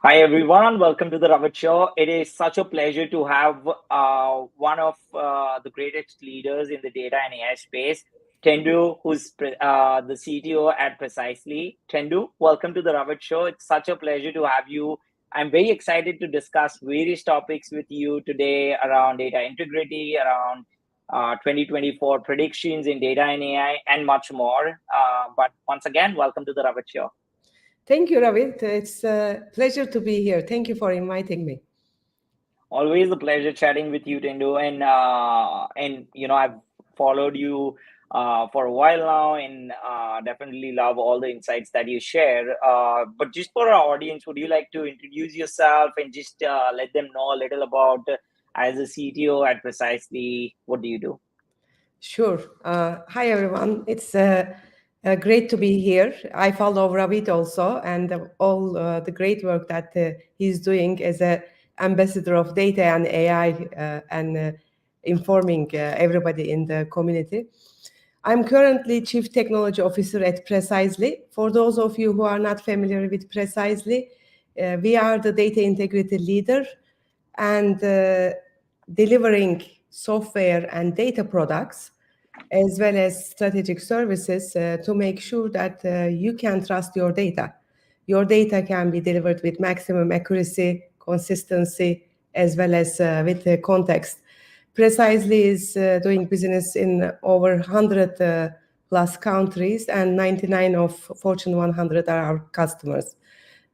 Hi everyone, welcome to the Ravit Show. It is such a pleasure to have one of the greatest leaders in the data and AI space, Tendu, who's the CTO at Precisely. Tendu, welcome to the Ravit Show. It's such a pleasure to have you. I'm very excited to discuss various topics with you today around data integrity, around 2024 predictions in data and AI, and much more. But once again, welcome to the Ravit Show. Thank you, Ravit. It's a pleasure to be here. Thank you for inviting me. Always a pleasure chatting with you, Tendu. And I've followed you for a while now, and definitely love all the insights that you share. But just for our audience, would you like to introduce yourself and just let them know a little about as a CTO at Precisely, what do you do? Sure. Hi, everyone. It's great to be here. I follow Ravit also, and all the great work that he's doing as an ambassador of data and AI and informing everybody in the community. I'm currently Chief Technology Officer at Precisely. For those of you who are not familiar with Precisely, we are the data integrity leader and delivering software and data products as well as strategic services to make sure that you can trust your data. Your data can be delivered with maximum accuracy, consistency, as well as with context. Precisely is doing business in over 100 plus countries, and 99 of Fortune 100 are our customers.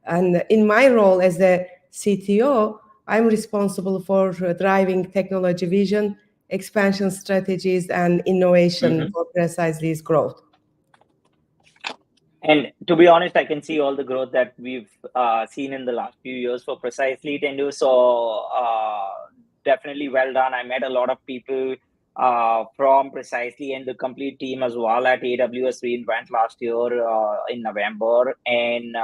And in my role as the CTO, I'm responsible for driving technology vision, expansion strategies, and innovation for Precisely's growth. And to be honest, I can see all the growth that we've seen in the last few years for Precisely, Tendu. So definitely well done. I met a lot of people from Precisely and the complete team as well at AWS reInvent last year in November, and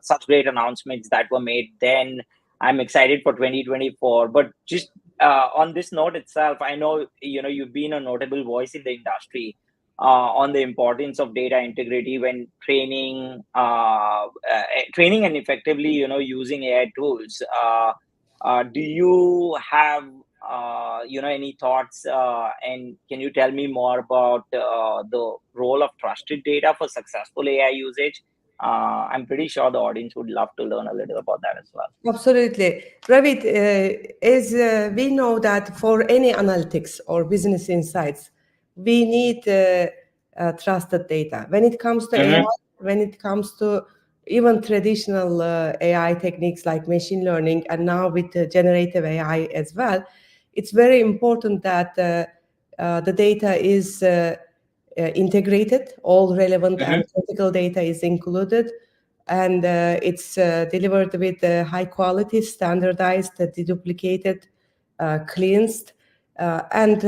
such great announcements that were made then. I'm excited for 2024. But just on this note itself, I know you've been a notable voice in the industry on the importance of data integrity when training and effectively using AI tools. Do you have any thoughts, and can you tell me more about the role of trusted data for successful AI usage? I'm pretty sure the audience would love to learn a little about that as well. Absolutely. Ravit, as we know that for any analytics or business insights, we need trusted data. When it comes to AI, when it comes to even traditional AI techniques like machine learning, and now with generative AI as well, it's very important that the data is integrated, all relevant and critical data is included, and it's delivered with high quality, standardized, deduplicated, cleansed, and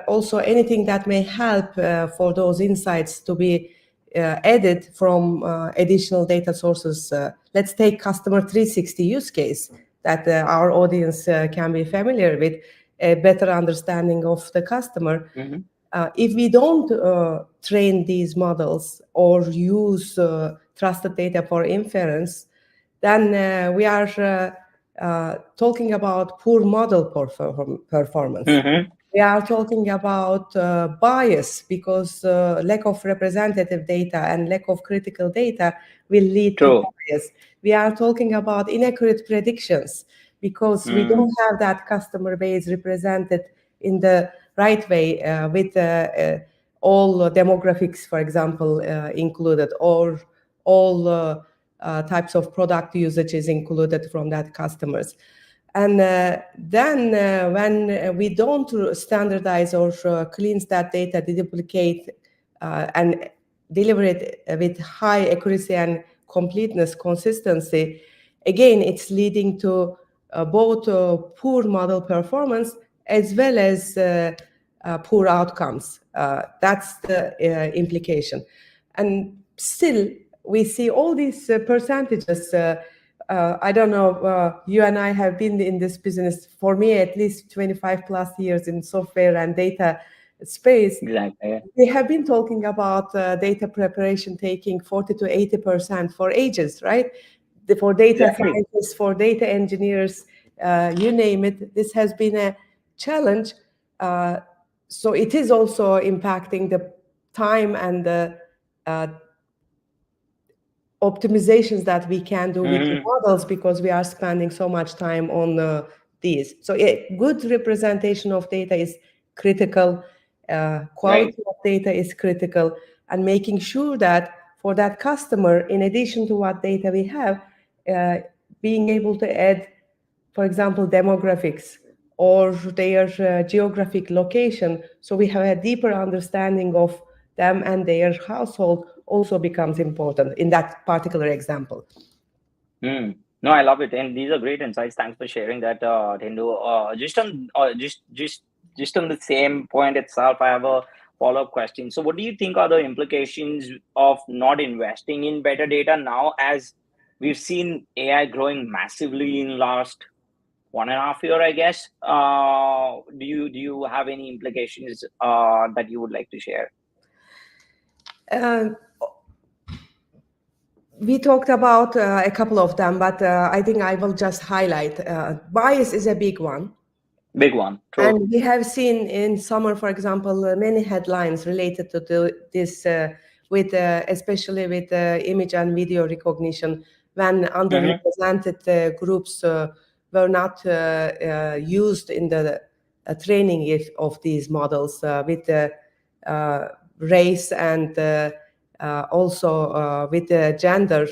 also anything that may help for those insights to be added from additional data sources. Let's take customer 360 use case that our audience can be familiar with, a better understanding of the customer. If we don't train these models or use trusted data for inference, then we are talking about poor model performance. We are talking about bias, because lack of representative data and lack of critical data will lead to bias. We are talking about inaccurate predictions, because we don't have that customer base represented in the right way with all demographics, for example, included, or all types of product usages included from that customers. And then when we don't standardize or cleanse that data, deduplicate, and deliver it with high accuracy and completeness, consistency, again, it's leading to both poor model performance as well as poor outcomes. That's the implication. And still, we see all these percentages. I don't know, you and I have been in this business, for me, at least 25 plus years in software and data space. Exactly. We have been talking about data preparation taking 40 to 80% for ages, right? for data scientists, for data engineers, you name it. This has been a challenge. So it is also impacting the time and the optimizations that we can do with the models, because we are spending so much time on these. So a good representation of data is critical. Quality of data is critical, and making sure that for that customer, in addition to what data we have, being able to add, for example, demographics or their geographic location, so we have a deeper understanding of them and their household, also becomes important in that particular example. No, I love it, and these are great insights. Thanks for sharing that, Tendu. Just on the same point itself, I have a follow-up question. So, what do you think are the implications of not investing in better data now, as we've seen AI growing massively in last 1.5 years, I guess? Do you have any implications that you would like to share? We talked about a couple of them, but I think I will just highlight. Bias is a big one. Big one, true. And we have seen in summer, for example, many headlines related to this, with especially with image and video recognition, when underrepresented groups were not used in the training of these models with race and also with gender,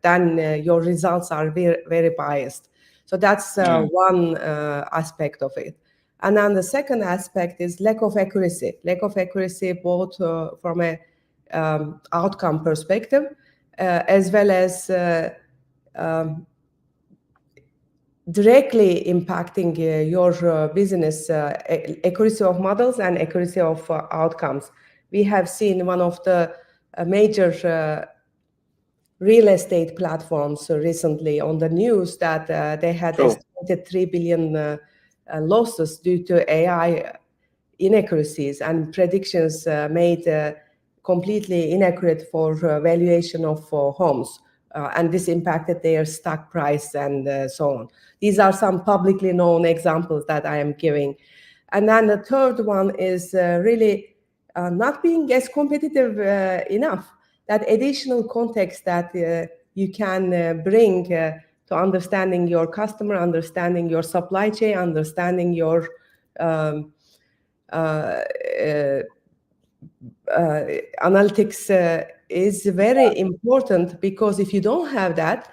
then your results are very, very biased. So that's one aspect of it. And then the second aspect is lack of accuracy. Lack of accuracy both from a outcome perspective, as well as directly impacting your business, accuracy of models and accuracy of outcomes. We have seen one of the major real estate platforms recently on the news that they had estimated 3 billion losses due to AI inaccuracies and predictions made completely inaccurate for valuation of homes. And this impacted their stock price and so on. These are some publicly known examples that I am giving. And then the third one is really not being as competitive enough. That additional context that you can bring to understanding your customer, understanding your supply chain, understanding your analytics is very important, because if you don't have that,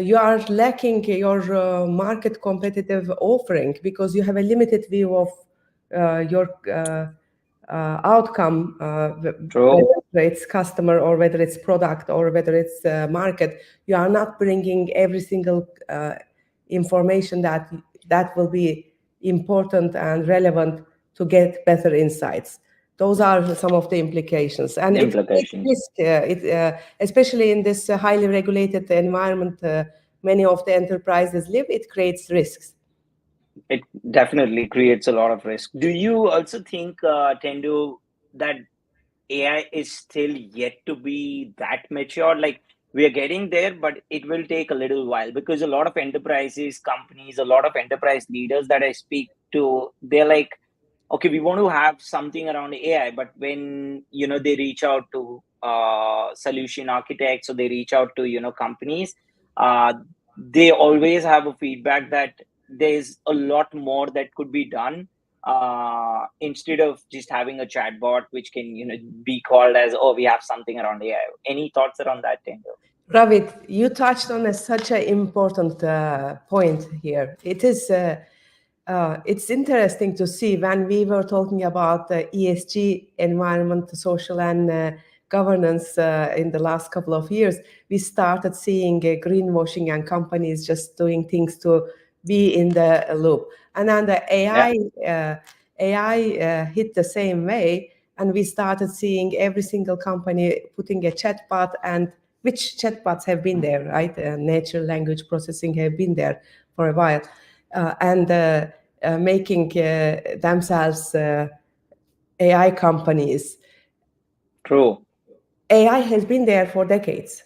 you are lacking your market competitive offering, because you have a limited view of your outcome, whether it's customer or whether it's product or whether it's market. You are not bringing every single information that will be important and relevant to get better insights. Those are some of the implications. And it takes risk, especially in this highly regulated environment many of the enterprises live, it creates risks. It definitely creates a lot of risk. Do you also think, Tendu, that AI is still yet to be that mature? Like, we are getting there, but it will take a little while, because a lot of enterprises, companies, a lot of enterprise leaders that I speak to, they're like, okay, we want to have something around AI, but when, they reach out to solution architects, or they reach out to, companies, they always have a feedback that there's a lot more that could be done, instead of just having a chatbot which can be called as, oh, we have something around AI. Any thoughts around that, Tendu? Ravit, you touched on such an important point here. It is it's interesting to see, when we were talking about ESG, environment, social and governance in the last couple of years, we started seeing greenwashing and companies just doing things to be in the loop. And then the AI hit the same way, and we started seeing every single company putting a chatbot, and which chatbots have been there, right? Natural language processing have been there for a while, and making themselves AI companies. True. AI has been there for decades.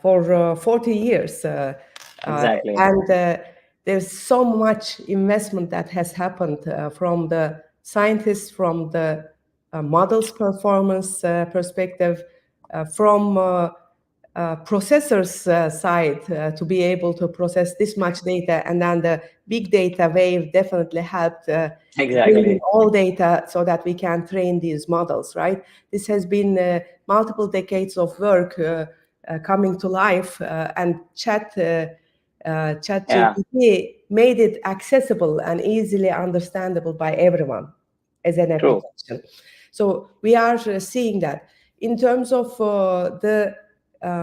for 40 years. Exactly. And there's so much investment that has happened from the scientists, from the models performance perspective, from processors side to be able to process this much data, and then the big data wave definitely helped bringing all data so that we can train these models, right? This has been multiple decades of work coming to life, and ChatGPT made it accessible and easily understandable by everyone as an application. So we are seeing that. In terms of the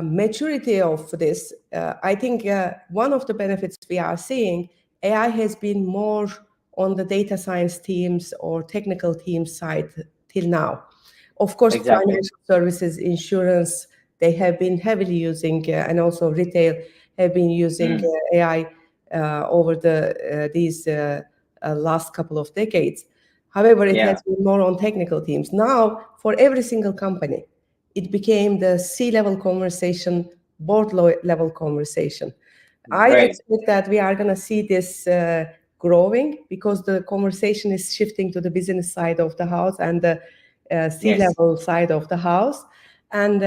maturity of this, I think one of the benefits we are seeing, AI has been more on the data science teams or technical teams side till now. Of course, financial services, insurance, they have been heavily using, and also retail have been using AI over these last couple of decades. However, it has been more on technical teams. Now, for every single company, it became the C-level conversation, board level conversation. I expect that we are going to see this growing because the conversation is shifting to the business side of the house and the C-level side of the house. And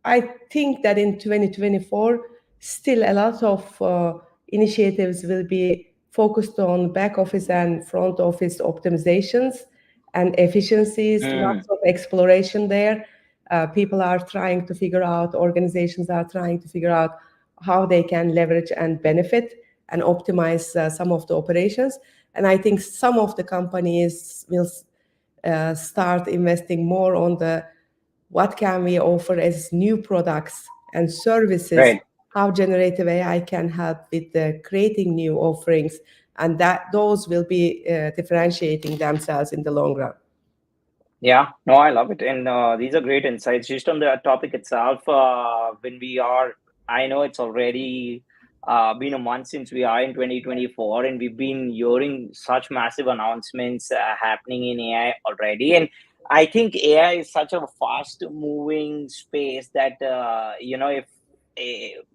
I think that in 2024, still a lot of initiatives will be focused on back office and front office optimizations and efficiencies, lots of exploration there. People are trying to figure out, organizations are trying to figure out how they can leverage and benefit and optimize some of the operations. And I think some of the companies will start investing more on the what can we offer as new products and services, how generative AI can help with creating new offerings, and that those will be differentiating themselves in the long run. Yeah, no, I love it. And these are great insights. Just on the topic itself, I know it's already been a month since we are in 2024, and we've been hearing such massive announcements happening in AI already. And I think AI is such a fast moving space that, if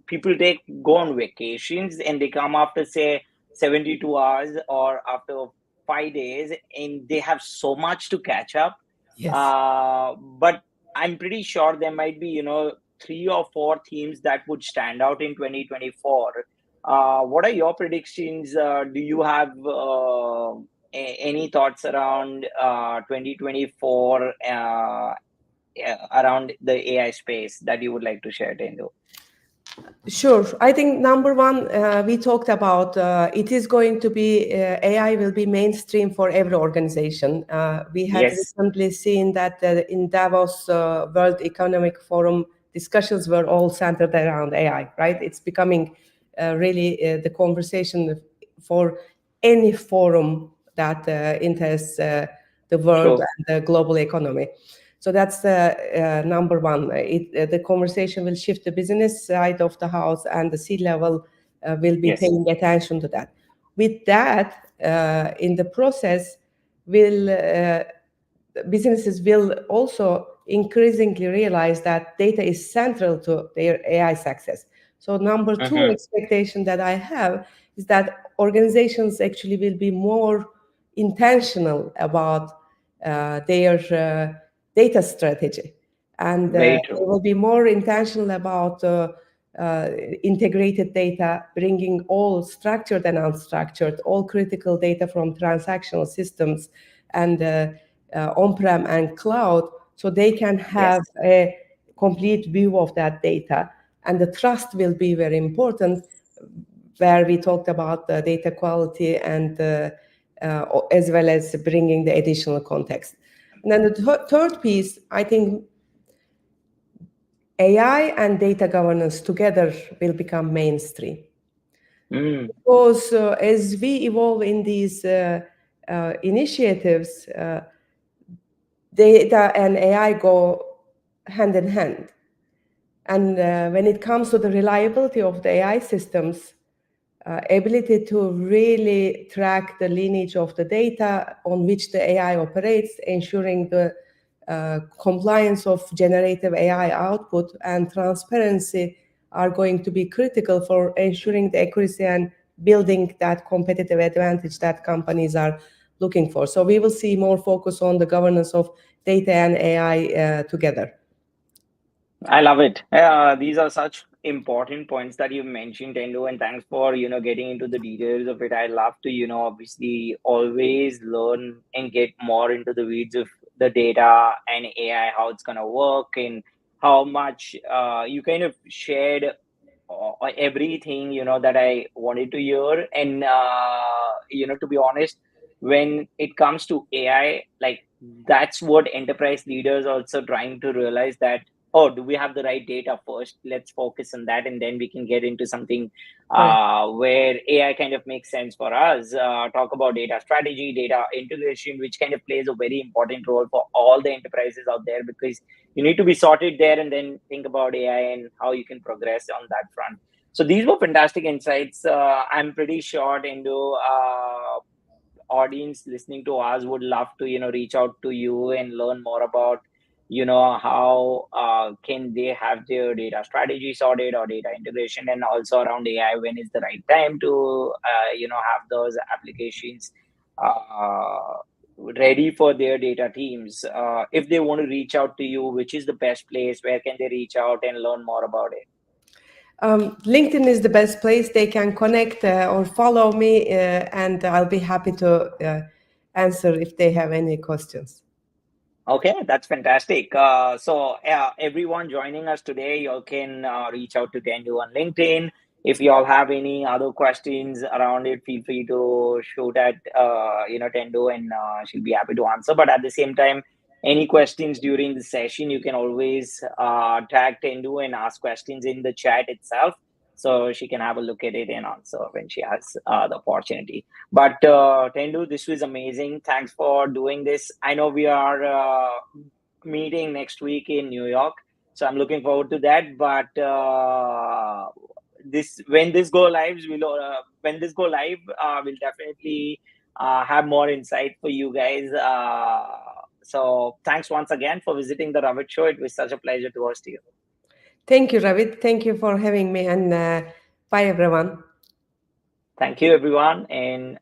people go on vacations and they come after, say, 72 hours or after 5 days, and they have so much to catch up. Yes. But I'm pretty sure there might be, 3 or 4 themes that would stand out in 2024. What are your predictions? Do you have any thoughts around 2024 around the AI space that you would like to share, Tendu? Sure. I think number one, we talked about it is going to be AI will be mainstream for every organization. We had recently seen that in Davos World Economic Forum, discussions were all centered around AI, right? It's becoming really the conversation for any forum that interests the world and the global economy. So that's number one. The conversation will shift the business side of the house, and the C-level will be paying attention to that. With that, in the process, businesses will also increasingly realize that data is central to their AI success. So number two expectation that I have is that organizations actually will be more intentional about their data strategy, and they will be more intentional about integrated data, bringing all structured and unstructured, all critical data from transactional systems and on-prem and cloud, so they can have a complete view of that data. And the trust will be very important, where we talked about the data quality and as well as bringing the additional context. And then the third piece, I think AI and data governance together will become mainstream. Because as we evolve in these initiatives, data and AI go hand in hand. And when it comes to the reliability of the AI systems, ability to really track the lineage of the data on which the AI operates, ensuring the compliance of generative AI output and transparency are going to be critical for ensuring the accuracy and building that competitive advantage that companies are looking for. So we will see more focus on the governance of data and AI together. I love it. These are such important points that you mentioned, Tendu, and thanks for getting into the details of it. I love to obviously always learn and get more into the weeds of the data and AI, how it's gonna work, and how much you kind of shared everything that I wanted to hear. And to be honest, when it comes to AI, like that's what enterprise leaders also trying to realize, that do we have the right data first? Let's focus on that, and then we can get into something where AI kind of makes sense for us. Talk about data strategy, data integration, which kind of plays a very important role for all the enterprises out there, because you need to be sorted there and then think about AI and how you can progress on that front. So these were fantastic insights. I'm pretty sure Tendu audience listening to us would love to reach out to you and learn more about how can they have their data strategy sorted or data integration, and also around AI, when is the right time to have those applications ready for their data teams. If they want to reach out to you, which is the best place? Where can they reach out and learn more about it? LinkedIn is the best place. They can connect or follow me, and I'll be happy to answer if they have any questions. Okay, that's fantastic. So everyone joining us today, you can reach out to Tendu on LinkedIn. If you all have any other questions around it, feel free to shoot at Tendu, and she'll be happy to answer. But at the same time, any questions during the session, you can always tag Tendu and ask questions in the chat itself, so she can have a look at it and answer when she has the opportunity. But Tendu, this was amazing. Thanks for doing this. I know we are meeting next week in New York, so I'm looking forward to that. But when this go live, we'll definitely have more insight for you guys. So thanks once again for visiting the Ravit Show. It was such a pleasure to host you. Thank you, Ravit. Thank you for having me, and bye, everyone. Thank you, everyone. And